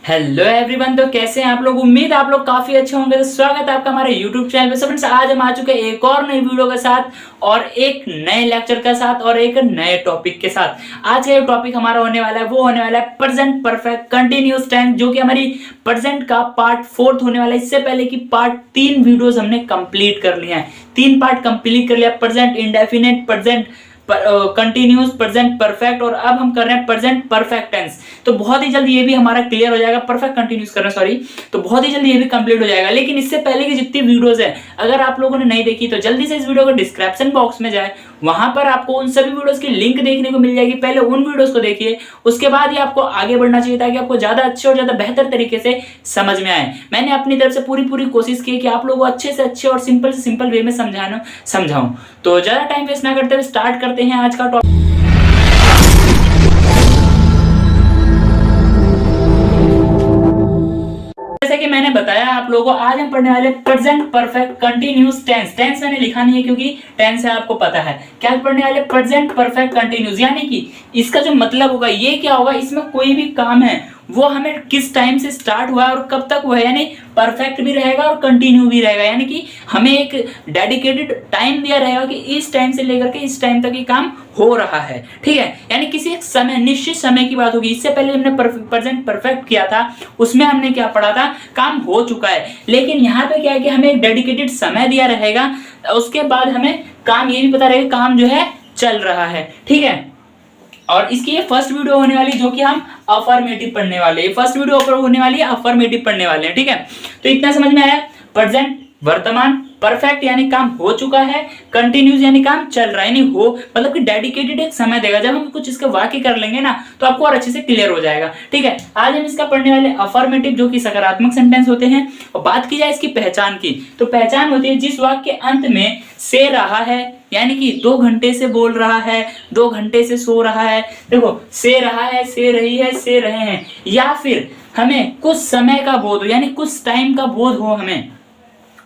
Hello everyone. तो कैसे हैं आप लोग? उम्मीद आप लोग काफी अच्छे होंगे। तो स्वागत है आपका हमारे यूट्यूब चैनल पे। फ्रेंड्स, आज हम आ चुके हैं एक और नई वीडियो के साथ और एक नए लेक्चर के साथ और एक नए टॉपिक के साथ। आज का जो टॉपिक हमारा होने वाला है वो होने वाला है प्रेजेंट परफेक्ट कंटिन्यूअस टेंस, जो कि हमारी प्रेजेंट का पार्ट 4 होने वाला है। इससे पहले की पार्ट 3 वीडियोस हमने कंप्लीट कर लिए हैं, 3 पार्ट कंप्लीट कर लिया। Present indefinite, present continuous, present perfect और अब हम कर रहे हैं प्रेजेंट परफेक्ट टेंस। तो बहुत ही जल्द ये भी हमारा क्लियर हो जाएगा। परफेक्ट कंटिन्यूअस कर रहे हैं, सॉरी। तो बहुत ही जल्द ये भी कंप्लीट हो जाएगा। लेकिन इससे पहले की जितनी वीडियोस है, अगर आप लोगों ने नहीं देखी तो जल्दी से इस वीडियो को डिस्क्रिप्शन बॉक्स में जाए, वहां पर आपको उन सभी वीडियोस की लिंक देखने को मिल जाएगी। पहले उन वीडियोस को देखिए, उसके बाद ही आपको आगे बढ़ना चाहिए ताकि आपको ज्यादा अच्छे और ज्यादा बेहतर तरीके से समझ में आए। मैंने अपनी तरफ से पूरी कोशिश की कि आप लोगों को अच्छे से अच्छे और सिंपल से सिंपल वे में समझाऊं। तो ज्यादा टाइम वेस्ट ना करते हुए स्टार्ट करते हैं आज का टॉपिक। जैसे कि मैंने बताया आप लोगों को, आज हम पढ़ने वाले present perfect continuous tense. Tense मैंने लिखा नहीं है क्योंकि टेंस है, आपको पता है। क्या पढ़ने वाले प्रेजेंट परफेक्ट कंटिन्यूअस, यानी कि इसका जो मतलब होगा ये क्या होगा, इसमें कोई भी काम है वो हमें किस टाइम से स्टार्ट हुआ है और कब तक हुआ है, यानी परफेक्ट भी रहेगा और कंटिन्यू भी रहेगा। यानी कि हमें एक डेडिकेटेड टाइम दिया रहेगा कि इस टाइम से लेकर के इस टाइम तक ये काम हो रहा है, ठीक है। यानी किसी एक समय, निश्चित समय की बात होगी। इससे पहले हमने प्रेजेंट परफेक्ट किया था, उसमें हमने क्या पढ़ा था, काम हो चुका है। लेकिन यहाँ पे क्या है कि हमें एक डेडिकेटेड समय दिया रहेगा, उसके बाद हमें काम ये भी पता रहेगा काम जो है चल रहा है, ठीक है। और इसकी ये फर्स्ट वीडियो होने वाली जो कि हम अफर्मेटिव पढ़ने वाले हैं। फर्स्ट वीडियो होने वाली है अफर्मेटिव पढ़ने वाले हैं, ठीक है। तो इतना समझ में आया। प्रेजेंट वर्तमान, परफेक्ट यानी काम हो चुका है, कंटिन्यूस यानी काम चल रहा है, यानी हो मतलब कि डेडिकेटेड एक समय देगा। जब हम कुछ इसके वाक्य कर लेंगे ना तो आपको और अच्छे से क्लियर हो जाएगा, ठीक है। आज हम इसका पढ़ने वाले अफर्मेटिव, जो कि सकारात्मक सेंटेंस होते हैं। और बात की जाए इसकी पहचान की, तो पहचान होती है जिस वाक्य के अंत में से रहा है, यानी कि 2 घंटे से बोल रहा है, 2 घंटे से सो रहा है, देखो से रहा है, से रही है, से रहे हैं, या फिर हमें कुछ समय का बोध हो, यानी कुछ टाइम का बोध हो हमें,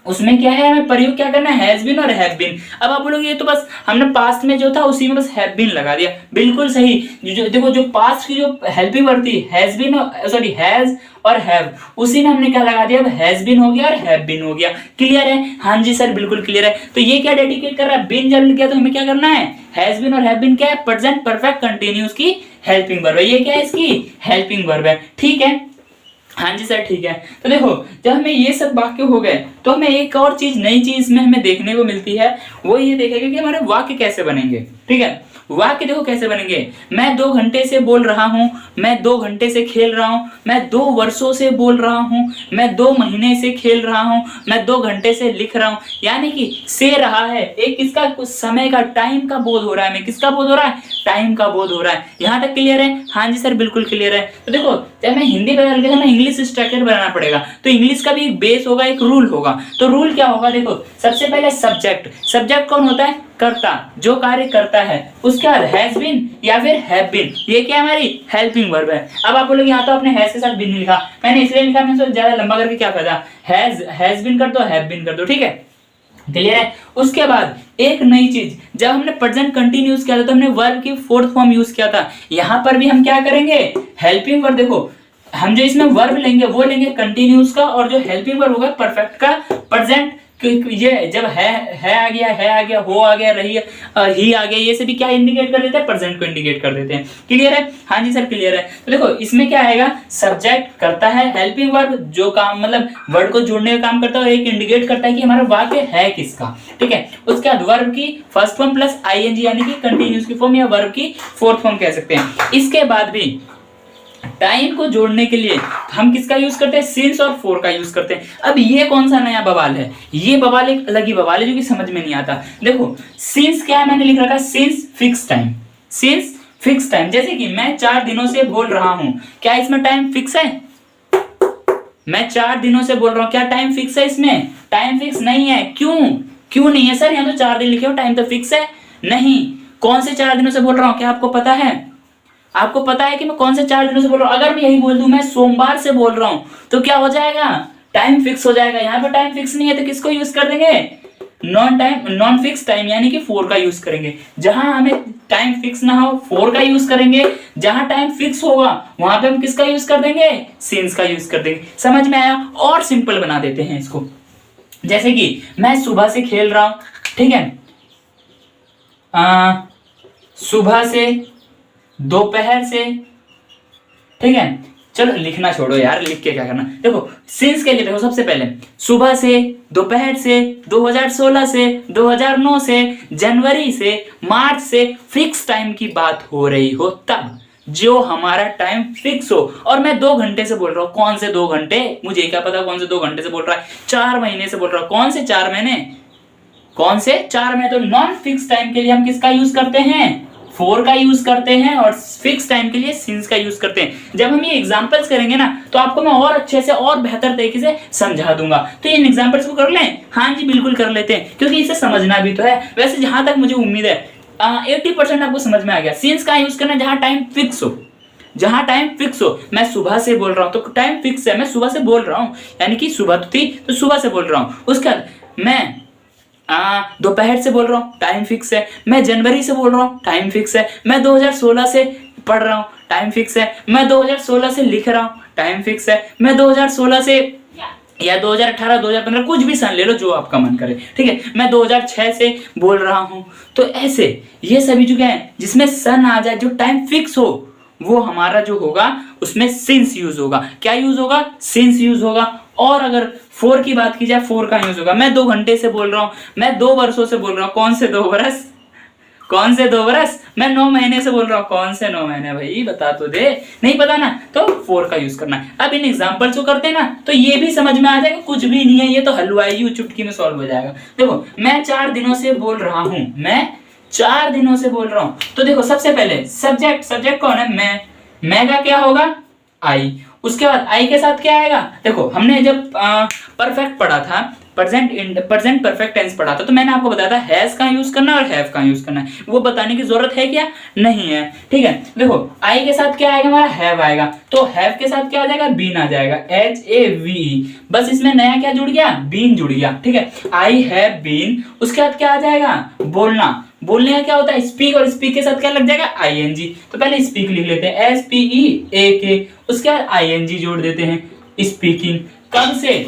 उसमें क्या है, हमें प्रयोग क्या करना है, हैज बीन और हैव बीन। अब आप बोलोगे ये तो बस हमने पास्ट में जो था उसी में बस हैव बीन लगा दिया। बिल्कुल सही। देखो जो पास्ट की जो हेल्पिंग वर्ब थी हैज बीन, सॉरी हैज और हैव, उसी में हमने क्या लगा दिया, अब हैज बीन हो गया और हैव बीन हो गया। क्लियर है? हाँ जी सर, बिल्कुल क्लियर है। तो ये क्या डेडिकेट कर रहा है, बीन जब गया तो हमें क्या करना है, हैज बीन और हैव बीन क्या है, प्रेजेंट परफेक्ट कंटिन्यूअस की हेल्पिंग वर्ब है। ये क्या है, इसकी हेल्पिंग वर्ब है, ठीक है। हाँ जी सर, ठीक है। तो देखो जब हमें ये सब वाक्य हो गए तो हमें एक और चीज, नई चीज इसमें हमें देखने को मिलती है। वो ये देखेंगे कि हमारे वाक्य कैसे बनेंगे, ठीक है। वाक्य देखो कैसे बनेंगे। मैं 2 घंटे से बोल रहा हूं, मैं 2 घंटे से खेल रहा हूं, मैं 2 वर्षों से बोल रहा हूं, मैं 2 महीने से खेल रहा हूं, मैं 2 घंटे से लिख रहा हूं। यानी कि से रहा है, एक किसका, कुछ समय का, टाइम का बोध हो रहा है। हमें किसका बोध हो रहा है, टाइम का बोध हो रहा है। यहाँ तक क्लियर है? हाँ जी सर, बिल्कुल क्लियर है। तो देखो जब मैं हिंदी बदल के ना इंग्लिश स्ट्रक्चर बनाना पड़ेगा, तो इंग्लिश का भी एक बेस होगा, एक रूल होगा। तो रूल क्या होगा, देखो सबसे पहले सब्जेक्ट। सब्जेक्ट कौन होता है, कर्ता, जो कार्य करता है। उसके बाद हैज बीन या फिर हैव बीन, ये क्या हमारी हेल्पिंग वर्ब है। अब आप बोलोगे यहाँ तो आपने हैज के साथ बीन लिखा, मैंने इसलिए लिखा, मैंने सोचा ज्यादा लंबा करके क्या फायदा, हैज बीन कर दो, हैव बीन कर दो, ठीक है। क्लियर है? उसके बाद एक नई चीज, जब हमने प्रेजेंट कंटिन्यूअस किया था तो हमने वर्ब की 4th फॉर्म यूज किया था। यहां पर भी हम क्या करेंगे, हेल्पिंग वर्ब। देखो हम जो इसमें वर्ब लेंगे वो लेंगे कंटिन्यूअस का, और जो हेल्पिंग वर्ब होगा परफेक्ट का। प्रेजेंट ये जब है आ गया, हो आ गया, रही ही आ गया, ये सभी क्या इंडिकेट कर देते हैं, प्रेजेंट को इंडिकेट कर देते हैं। क्लियर है? हाँ जी सर, क्लियर है। तो देखो इसमें क्या आएगा, सब्जेक्ट करता है, हेल्पिंग वर्ब जो काम मतलब वर्ड को जोड़ने का काम करता है, और एक इंडिकेट करता है कि हमारा वाक्य है किसका, ठीक है। उसके बाद वर्ब की फर्स्ट फॉर्म प्लस आईएनजी, यानी कि कंटिन्यूअस की फॉर्म या वर्ब की 4th फॉर्म कह सकते हैं। इसके बाद भी टाइम को जोड़ने के लिए हम किसका यूज करते हैं, सिंस और फॉर का यूज करते हैं। अब ये कौन सा नया बवाल है, ये बवाल एक अलग ही बवाल है जो कि समझ में नहीं आता। देखो सिंस क्या है, मैंने लिख रखा है since fix time, since fix time. जैसे कि मैं 4 दिनों से बोल रहा हूं, क्या इसमें टाइम फिक्स है, मैं 4 दिनों से बोल रहा हूं, क्या टाइम फिक्स है, इसमें टाइम फिक्स नहीं है। क्यों नहीं है सर, यहाँ तो 4 दिन लिखे हो, टाइम तो फिक्स है नहीं। कौन से 4 दिनों से बोल रहा हूं, क्या आपको पता है, आपको पता है कि मैं कौन से 4 दिनों से बोल रहा हूं। अगर मैं यही बोल दूं मैं सोमवार से बोल रहा हूं, तो क्या हो जाएगा, टाइम फिक्स हो जाएगा। यहाँ पे टाइम फिक्स नहीं है तो किसको यूज कर देंगे, नॉन फिक्स टाइम यानी कि फोर का यूज करेंगे। जहां हमें टाइम फिक्स ना हो फोर का यूज करेंगे, जहां टाइम फिक्स होगा वहां पे हम किसका यूज कर देंगे, सिंस का यूज कर देंगे। समझ में आया? और सिंपल बना देते हैं इसको। जैसे कि मैं सुबह से खेल रहा हूं, ठीक है, सुबह से, दोपहर से, ठीक है। चलो लिखना छोड़ो यार, लिख के क्या करना। देखो सिंस के लिए देखो, सबसे पहले सुबह से, दोपहर से, 2016 से, 2009 से, जनवरी से, मार्च से फिक्स टाइम की बात हो रही हो तब, जो हमारा टाइम फिक्स हो। और मैं 2 घंटे से बोल रहा हूं, कौन से 2 घंटे, मुझे क्या पता कौन से 2 घंटे से बोल रहा है, 4 महीने से बोल रहा हूं, कौन से 4 महीने, कौन से 4 महीने। तो नॉन फिक्स टाइम के लिए हम किसका यूज करते हैं, फोर का यूज करते हैं, और फिक्स टाइम के लिए सिंस का यूज करते हैं। जब हम ये एग्जांपल्स करेंगे ना तो आपको मैं और अच्छे से और बेहतर तरीके से समझा दूंगा। तो इन एग्जांपल्स को कर लें, हाँ जी बिल्कुल कर लेते हैं, क्योंकि इसे समझना भी तो है। वैसे जहां तक मुझे उम्मीद है 80% आपको समझ में आ गया। सिंस का यूज करना जहां टाइम फिक्स हो, जहां टाइम फिक्स हो। मैं सुबह से बोल रहा हूं तो टाइम फिक्स है, मैं सुबह से बोल रहा हूं, यानी कि सुबह तो थी तो सुबह से बोल रहा हूं। उसके बाद मैं दोपहर से बोल रहा हूँ, टाइम फिक्स है। मैं जनवरी से बोल रहा हूँ, टाइम फिक्स है। मैं 2016 से पढ़ रहा हूँ, टाइम फिक्स है। मैं 2016 से लिख रहा हूँ, टाइम फिक्स है। मैं 2016 से या 2018, 2015 कुछ भी सन ले लो जो आपका मन करे, ठीक है। मैं 2006 से बोल रहा हूँ। तो ऐसे ये सभी जो क्या है जिसमें सन आ जाए, जो टाइम फिक्स हो, वो हमारा जो होगा उसमें सिंस यूज होगा। क्या यूज होगा, सिंस यूज होगा। और अगर फोर की बात की जाए, फोर का यूज होगा। मैं 2 घंटे से बोल रहा हूं, मैं 2 वर्षों से बोल रहा हूं, कौन से 2 वर्ष, कौन से 2 वर्ष। मैं 9 महीने से बोल रहा हूं, कौन से 9 महीने, भाई बता तो दे, नहीं पता ना, तो फोर का यूज करना है। अब इन एग्जांपल्स को करते हैं ना तो ये भी समझ में आ जाएगा, कुछ भी नहीं है, ये तो हलवाई चुटकी में सॉल्व हो जाएगा। देखो मैं 4 दिनों से बोल रहा हूं, मैं 4 दिनों से बोल रहा हूं। तो देखो सबसे पहले सब्जेक्ट कौन है, मैं का क्या होगा, आई। उसके बाद आई के साथ क्या आएगा, देखो हमने जब परफेक्ट पढ़ा था, प्रेजेंट परफेक्ट टेंस पढ़ा था, तो मैंने आपको बताया था हैज का यूज करना और हैव का यूज करना है। वो बताने की जरूरत है क्या, नहीं है, ठीक है। देखो आई के साथ क्या आएगा, हमारा हैव आएगा। तो हैव के साथ क्या आ जाएगा, बीन आ जाएगा, HAVE। बस इसमें नया क्या जुड़ गया, बीन जुड़ गया, ठीक है। I have been. उसके बाद क्या आ जाएगा, बोलना। बोलने का क्या होता है, स्पीक, और स्पीक के साथ क्या लग जाएगा, ING। तो पहले स्पीक लिख लेते हैं, SPEAK। उसके बाद ING जोड़ देते हैं, स्पीकिंग। कब से,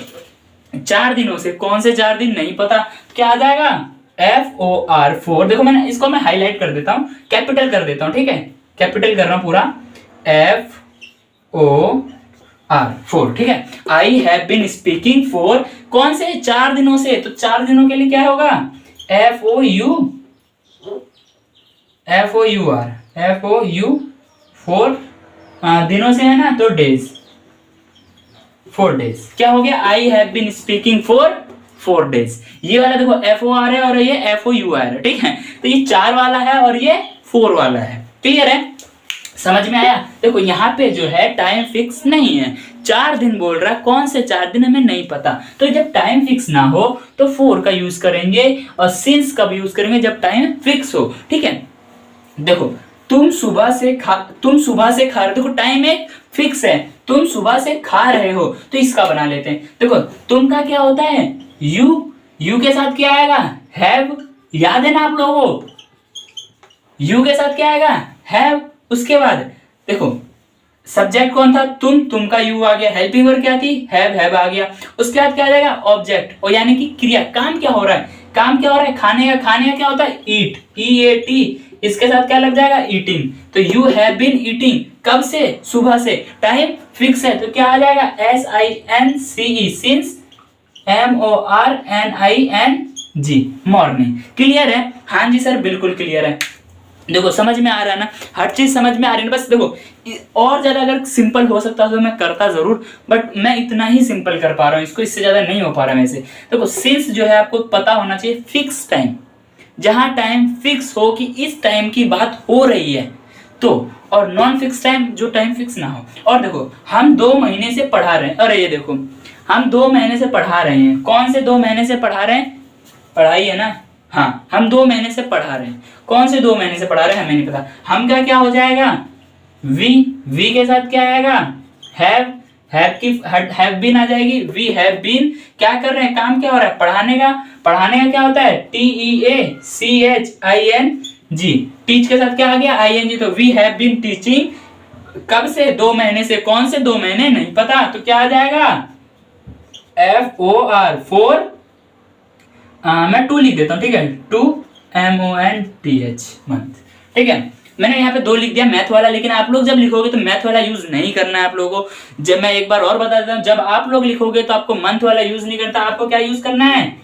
4 दिनों से। कौन से 4 दिन, नहीं पता, क्या आ जाएगा, FOR 4। देखो मैंने इसको मैं हाईलाइट कर देता हूं, कैपिटल कर देता हूं, ठीक है, कैपिटल कर रहा हूं पूरा, FOR 4, ठीक है। I have been speaking for, कौन से 4 दिनों से, तो 4 दिनों के लिए क्या होगा, FOUR 4 दिनों से है ना, तो डेज, 4 डेज। क्या हो गया, I have been speaking for 4 days. ये वाला देखो FOR है और ये FOUR है, ठीक है। तो ये 4 वाला है और ये 4 वाला है, क्लियर है, समझ में आया। देखो यहाँ पे जो है टाइम फिक्स नहीं है, 4 दिन बोल रहा है, कौन से 4 दिन हमें नहीं पता। तो जब टाइम फिक्स ना हो तो 4 का यूज करेंगे, और सिंस कब यूज करेंगे, जब टाइम फिक्स हो, ठीक है। देखो तुम सुबह से खा रहे, देखो टाइम एक फिक्स है, तुम सुबह से खा रहे हो, तो इसका बना लेते हैं। देखो तुम का क्या होता है, यू के साथ क्या आएगा, हैव। याद है ना आप लोगों को, यू के साथ क्या आएगा, हैव। उसके बाद देखो सब्जेक्ट कौन था, तुम का यू आ गया, हेल्पिंग वर्ब क्या थी, हैव आ गया। उसके बाद क्या आ जाएगा, ऑब्जेक्ट, और यानी कि क्रिया, काम क्या हो रहा है, खाने का क्या होता है, ईट, EAT। इसके साथ क्या लग जाएगा, ईटिंग। तो यू हैव बीन ईटिंग, कब से, सुबह से। टाइम फिक्स है तो क्या आ जाएगा, SINCE, since, MORNING, morning. Clear है, हाँ जी सर बिल्कुल क्लियर है। देखो समझ में आ रहा है ना, हर चीज समझ में आ रही है। बस देखो और ज्यादा अगर सिंपल हो सकता तो मैं करता जरूर, बट मैं इतना ही सिंपल कर पा रहा हूँ इसको, इससे ज्यादा नहीं हो पा रहा मेरे से। देखो सिंस जो है आपको पता होना चाहिए फिक्स टाइम, जहां टाइम फिक्स हो कि इस टाइम की बात हो रही है तो, और नॉन फिक्स टाइम जो टाइम फिक्स ना हो। और देखो हम 2 महीने से पढ़ा रहे हैं, अरे ये देखो हम 2 महीने से पढ़ा रहे हैं, कौन से 2 महीने से पढ़ा रहे हैं, पढ़ाई है ना, हाँ हम 2 महीने से पढ़ा रहे हैं। कौन से 2 महीने से पढ़ा रहे हैं हमें नहीं पता। हम का क्या हो जाएगा, वी के साथ क्या आएगा, हैव हैव बीन आ जाएगी, वी हैव बीन, क्या कर रहे हैं, काम क्या हो रहा है, पढ़ाने का, पढ़ाने का क्या होता है, TEACHING, टीच के साथ क्या आ गया, ING, तो वी हैव बीन टीचिंग, कब से, 2 महीने से, कौन से 2 महीने नहीं पता, तो क्या आ जाएगा, FOR, मैं 2 लिख देता हूं, ठीक है, 2 MONTH, मंथ, ठीक है। मैंने यहाँ पे 2 लिख दिया मैथ वाला, लेकिन आप लोग जब लिखोगे तो मैथ वाला यूज नहीं करना है आप लोगों को। जब मैं एक बार और बता देता हूँ, जब आप लोग लिखोगे तो आपको मंथ वाला यूज नहीं करता, आपको क्या यूज करना है,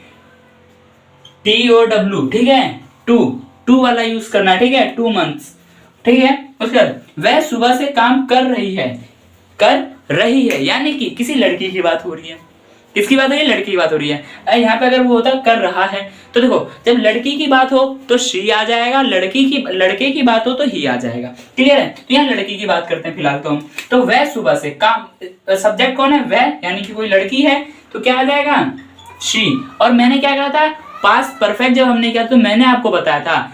TOW, ठीक है, 2 वाला यूज करना है, ठीक है, 2 मंथ्स, ठीक है। उसके बाद वह सुबह से काम कर रही है, यानी कि किसी लड़की की बात हो रही है, किसकी बात हो रही है, लड़की की बात हो रही है। यहाँ पे अगर वो होता कर रहा है, तो देखो जब लड़की की बात हो तो शी आ जाएगा, लड़के की बात हो तो ही आ जाएगा, क्लियर है। तो यहाँ लड़की की बात करते हैं फिलहाल तो हम, तो वह सुबह से काम, सब्जेक्ट कौन है, वह, यानी कि कोई लड़की है, तो क्या आ जाएगा, शी। और मैंने क्या कहा था, पास्ट परफेक्ट जब हमने किया तो मैंने आपको बताया था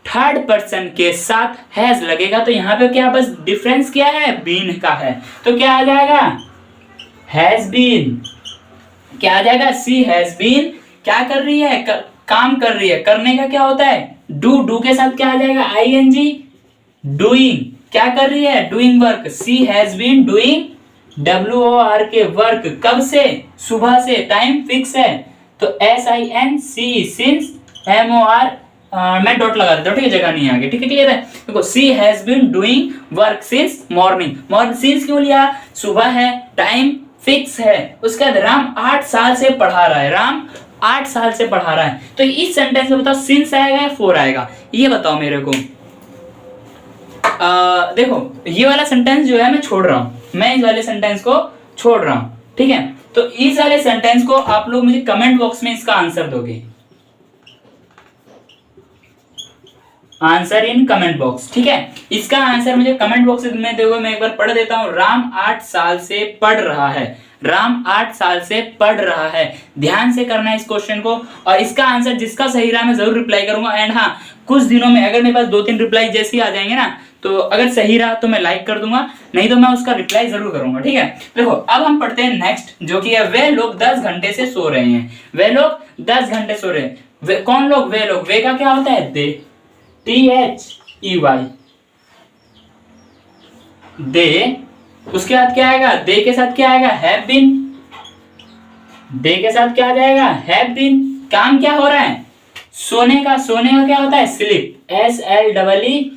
थर्ड पर्सन के साथ हैज लगेगा, तो यहाँ पे क्या बस डिफरेंस क्या है, बीन का है, तो क्या आ जाएगा, हैज बीन, क्या आ जाएगा, सी हैज बीन, क्या कर रही है, काम कर रही है, करने का क्या होता है, डू के साथ क्या आ जाएगा, ING, डूइंग, क्या कर रही है, doing work, she has been doing WORK work, कब से, सुबह से, टाइम फिक्स है, तो SINC, सिंस, MOR, मैं डॉट लगा देता हूँ, ठीक है, जगह नहीं आगे, ठीक है, क्लियर है। देखो she has been doing work since morning, since क्यों लिया, सुबह है, टाइम फिक्स है। उसके बाद राम 8 साल से पढ़ा रहा है, राम 8 साल से पढ़ा रहा है, तो इस सेंटेंस में बताओ सिंस आएगा या फोर आएगा, ये बताओ मेरे को। देखो ये वाला सेंटेंस जो है मैं छोड़ रहा हूं, मैं इस वाले सेंटेंस को छोड़ रहा हूं, ठीक है। तो इस वाले सेंटेंस को आप लोग मुझे कमेंट बॉक्स में इसका आंसर दोगे, आंसर इन कमेंट बॉक्स, ठीक है। इसका आंसर मुझे कमेंट बॉक्स में दोगे, मैं एक बार पढ़ देता हूं। राम 8 साल से पढ़ रहा है, राम 8 साल से पढ़ रहा है, ध्यान से करना है इस क्वेश्चन को, और इसका आंसर जिसका सही रहा मैं जरूर रिप्लाई करूंगा। एंड हाँ, कुछ दिनों में अगर मेरे पास 2-3 रिप्लाई जैसे ही आ जाएंगे ना, तो अगर सही रहा तो मैं लाइक कर दूंगा, नहीं तो मैं उसका रिप्लाई जरूर करूंगा, ठीक है। देखो अब हम पढ़ते हैं नेक्स्ट, जो कि है वे लोग 10 घंटे से सो रहे हैं, वे लोग 10 घंटे सो रहे हैं, कौन लोग, वे लोग, वे का क्या होता है, दे, THEY, दे, उसके बाद क्या आएगा, दे के साथ क्या आएगा, हैव बीन, दे के साथ क्या आ जाएगा, हैव बीन, काम क्या हो रहा है, सोने का क्या होता है, स्लीप, SLEEP,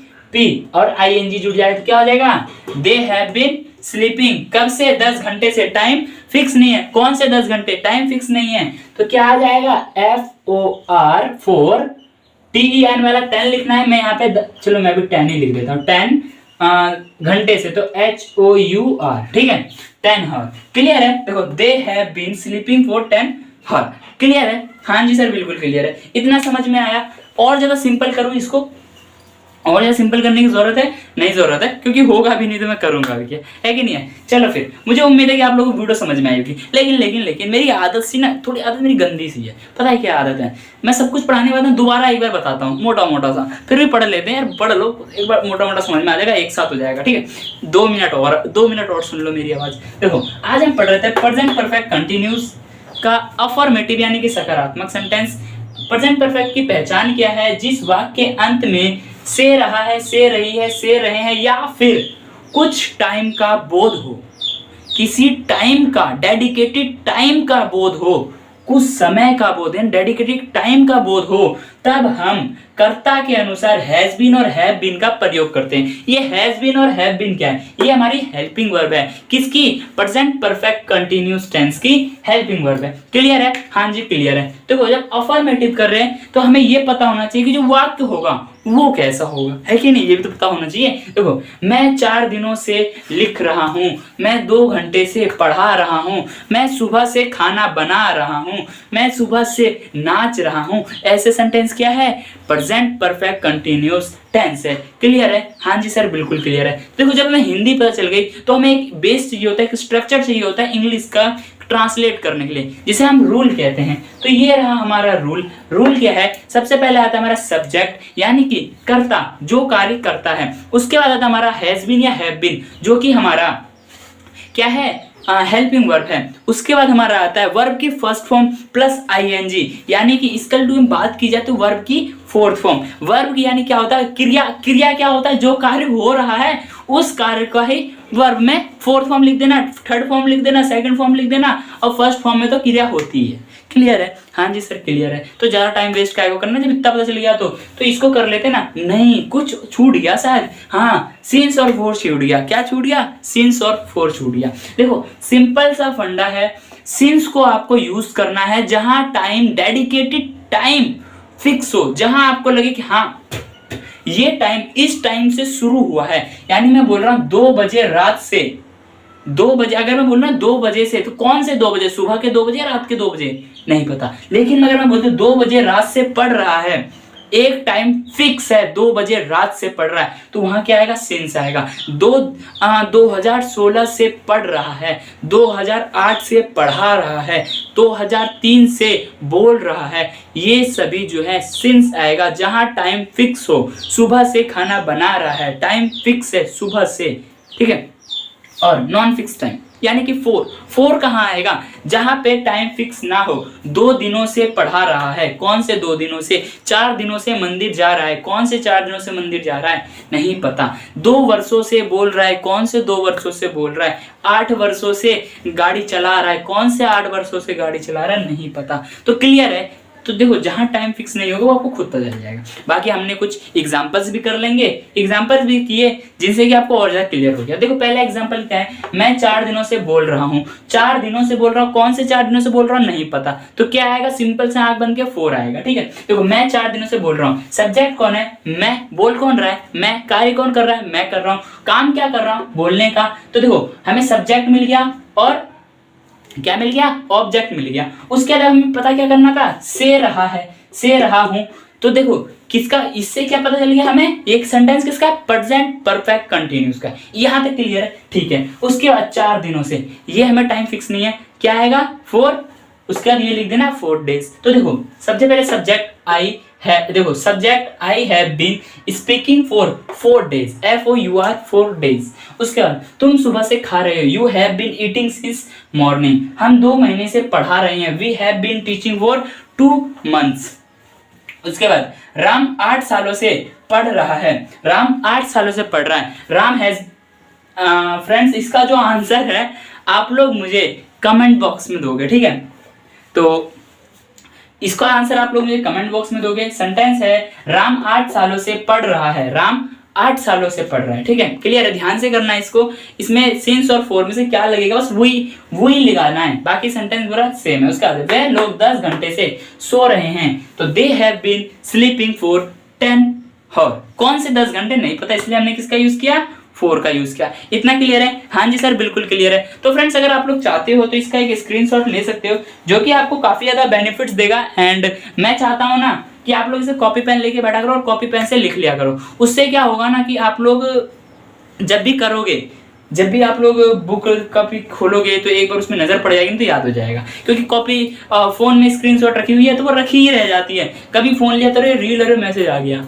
और ING जुड़ जाए तो क्या हो जाएगा, दे हैव बीन स्लीपिंग, कब से, 10 घंटे से, टाइम फिक्स नहीं है, कौन से 10 घंटे, टाइम फिक्स नहीं है, तो क्या आ जाएगा, FOR, 4, TEN वाला 10 लिखना है, मैं यहाँ पे चलो मैं भी 10 ही लिख देता हूँ, 10 घंटे से, तो HOUR, ठीक है, 10 हॉर, क्लियर है। देखो they have been sleeping for 10 hour, clear है, हाँ जी सर बिल्कुल क्लियर है, इतना समझ में आया। और ज्यादा सिंपल करूँ इसको, और ज्यादा सिंपल करने की जरूरत है, नहीं जरूरत है, क्योंकि होगा भी नहीं तो मैं करूंगा भी क्या, है कि नहीं है। चलो फिर मुझे उम्मीद है कि आप लोगों को वीडियो समझ में आएगी, लेकिन मेरी आदत सी ना, थोड़ी आदत मेरी गंदी सी है, पता है क्या आदत है, मैं सब कुछ पढ़ाने के बाद दोबारा एक बार बताता हूँ मोटा सा, फिर भी पढ़ लेते हैं यार, पढ़ लो एक बार, मोटा समझ में आ जाएगा, एक साथ हो जाएगा, ठीक है। 2 मिनट और सुन लो मेरी आवाज। देखो आज हम पढ़ रहे थे प्रेजेंट परफेक्ट कंटिन्यूस का अफर्मेटिव यानी कि सकारात्मक सेंटेंस। प्रेजेंट परफेक्ट की पहचान क्या है, जिस वाक्य के अंत में से रहा है, से रही है, से रहे हैं, या फिर कुछ टाइम का बोध हो, किसी टाइम का, डेडिकेटेड टाइम का बोध हो, कुछ समय का बोध है, डेडिकेटेड टाइम का बोध हो, तब हम कर्ता के अनुसार हैज बीन और हैव बीन का प्रयोग करते हैं। ये हैज बीन और हैव बीन क्या है, ये हमारी हेल्पिंग वर्ब है, किसकी, प्रेजेंट परफेक्ट कंटीन्यूअस टेंस की हेल्पिंग वर्ब है, क्लियर है, हाँ जी क्लियर है। देखो जब अफर्मेटिव कर रहे हैं तो हमें ये पता होना चाहिए कि जो वाक्य होगा वो कैसा होगा, है कि नहीं, ये भी तो पता होना चाहिए। देखो मैं 4 दिनों से लिख रहा हूँ, मैं 2 घंटे से पढ़ा रहा हूँ, मैं सुबह से खाना बना रहा हूँ, मैं सुबह से नाच रहा हूँ, ऐसे सेंटेंस क्या है, प्रेजेंट परफेक्ट कंटीन्यूअस टेंस है, क्लियर है, हाँ जी सर बिल्कुल क्लियर है। देखो जब हमें हिंदी पता चल गई तो हमें एक बेस चाहिए होता है, एक स्ट्रक्चर चाहिए होता है इंग्लिश का ट्रांसलेट करने के लिए, जिसे हम रूल कहते हैं। तो ये रहा हमारा रूल क्या है, सबसे पहले आता है हमारा सब्जेक्ट यानी कि कर्ता, जो कार्य करता है, उसके बाद आता है हमारा हैज बीन या हैव बीन, जो कि हमारा क्या है, हेल्पिंग वर्ब है। उसके बाद हमारा आता है वर्ब की फर्स्ट फॉर्म प्लस आईएनजी, यानी कि इसका में बात की जाए तो वर्ब की फोर्थ फॉर्म। वर्ब की यानी क्या होता है, क्रिया। क्रिया क्या होता है, जो कार्य हो रहा है उस कार्य का ही वर्ब में फोर्थ फॉर्म लिख देना, थर्ड फॉर्म लिख देना, सेकंड फॉर्म लिख देना, और फर्स्ट फॉर्म में तो क्रिया होती है। क्लियर है? हाँ जी सर क्लियर है। तो ज्यादा टाइम वेस्ट क्या करना, जब इतना पता चल गया तो इसको कर लेते ना। नहीं, कुछ छूट गया शायद। हाँ, सिंस और फोर छूट गया। क्या छूट गया? सिंस और फोर छूट गया। देखो सिंपल सा फंडा है, सिंस को आपको यूज करना है जहां टाइम, डेडिकेटेड टाइम फिक्स हो, जहां आपको लगे कि हाँ ये टाइम इस टाइम से शुरू हुआ है। यानी मैं बोल रहा हूं 2 बजे रात से 2 बजे, अगर मैं बोल रहा 2 बजे से, तो कौन से 2 बजे, सुबह के 2 बजे, रात के 2 बजे, नहीं पता। लेकिन अगर मैं बोलता 2 बजे रात से पढ़ रहा है, एक टाइम फिक्स है, 2 बजे रात से पढ़ रहा है, तो वहां क्या आएगा? सिंस आएगा। 2016 से पढ़ रहा है, 2008 से पढ़ा रहा है, 2003 से बोल रहा है, ये सभी जो है सिंस आएगा। जहां टाइम फिक्स हो, सुबह से खाना बना रहा है, टाइम फिक्स है सुबह से, ठीक है। और नॉन फिक्स टाइम यानी कि फोर कहाँ आएगा? जहां पे टाइम फिक्स ना हो। 2 दिनों से पढ़ा रहा है, कौन से 2 दिनों से? 4 दिनों से मंदिर जा रहा है, कौन से 4 दिनों से मंदिर जा रहा है? नहीं पता। 2 वर्षों से बोल रहा है, कौन से 2 वर्षों से बोल रहा है? 8 वर्षों से गाड़ी चला रहा है, कौन से 8 वर्षों से गाड़ी चला रहा है? नहीं पता। तो क्लियर है। तो देखो जहां टाइम फिक्स नहीं होगा वो आपको खुद पता चल जाएगा। बाकी हमने कुछ एग्जांपल्स भी कर लेंगे, एग्जांपल्स भी किए जिनसे कि आपको और ज्यादा क्लियर हो गया। देखो पहला एग्जांपल क्या है, मैं 4 दिनों से बोल रहा हूं, 4 दिनों से बोल रहा हूं, कौन से 4 दिनों से बोल रहा हूं? नहीं पता। तो क्या आएगा? सिंपल से आंख बंद के 4 आएगा, ठीक है। देखो मैं 4 दिनों से बोल रहा हूं, सब्जेक्ट कौन है? मैं। बोल कौन रहा है? मैं। कार्य कौन कर रहा है? मैं कर रहा हूं। काम क्या कर रहा हूं? बोलने का। तो देखो हमें सब्जेक्ट मिल गया और क्या मिल गया? ऑब्जेक्ट मिल गया। उसके अलावा हमें पता क्या करना था? से रहा है, से रहा हूं। तो देखो किसका, इससे क्या पता चल गया हमें? एक सेंटेंस किसका? प्रेजेंट परफेक्ट कंटीन्यूअस का। यहां तक क्लियर है, ठीक है। उसके बाद 4 दिनों से, ये हमें टाइम फिक्स नहीं है, क्या आएगा? 4। उसके बाद ये लिख देना 4 डेज। तो देखो सबसे पहले सब्जेक्ट आई है, देखो subject I have been speaking for 4 days, FOUR 4 days. उसके बाद तुम सुबह से खा रहे हो, you have been eating since morning. हम 2 महीने से पढ़ा रहे हैं, we have been teaching for 2 months. उसके बाद राम 8 सालों से पढ़ रहा है, राम 8 सालों से पढ़ रहा है। राम हैज, फ्रेंड्स इसका जो आंसर है आप लोग मुझे कमेंट बॉक्स में दोगे, ठीक है। तो इसका आंसर आप लोग मुझे कमेंट बॉक्स में दोगे। सेंटेंस है राम 8 सालों से पढ़ रहा है, राम 8 सालों से पढ़ रहा है, ठीक है। क्लियर है? ध्यान से करना है इसको। इसमें सिंस और फोर में से क्या लगेगा, बस वही लगाना है, बाकी सेंटेंस पूरा सेम है। उसका वे लोग 10 घंटे से सो रहे हैं, तो they have been sleeping for 10 hour. कौन से 10 घंटे नहीं पता, इसलिए हमने किसका यूज किया? 4 का यूज किया। इतना क्लियर है? हाँ जी सर बिल्कुल क्लियर है। तो फ्रेंड्स अगर आप लोग चाहते हो तो इसका एक स्क्रीनशॉट ले सकते हो, जो कि आपको काफी ज्यादा बेनिफिट्स देगा। एंड मैं चाहता हूं ना कि आप लोग इसे कॉपी पेन लेके बैठा करो और कॉपी पेन से लिख लिया करो। उससे क्या होगा ना कि आप लोग जब भी करोगे, जब भी आप लोग बुक कॉपी खोलोगे तो एक बार उसमें नजर पड़ जाएगी तो याद हो जाएगा। क्योंकि कॉपी फोन में स्क्रीनशॉट रखी हुई है तो वो रखी ही रह जाती है, कभी फोन लिया तो रील और मैसेज आ गया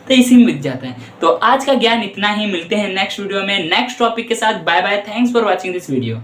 तो इसी में मिल जाता है। तो आज का ज्ञान इतना ही, मिलते हैं नेक्स्ट वीडियो में नेक्स्ट टॉपिक के साथ। Bye bye, thanks for watching this video.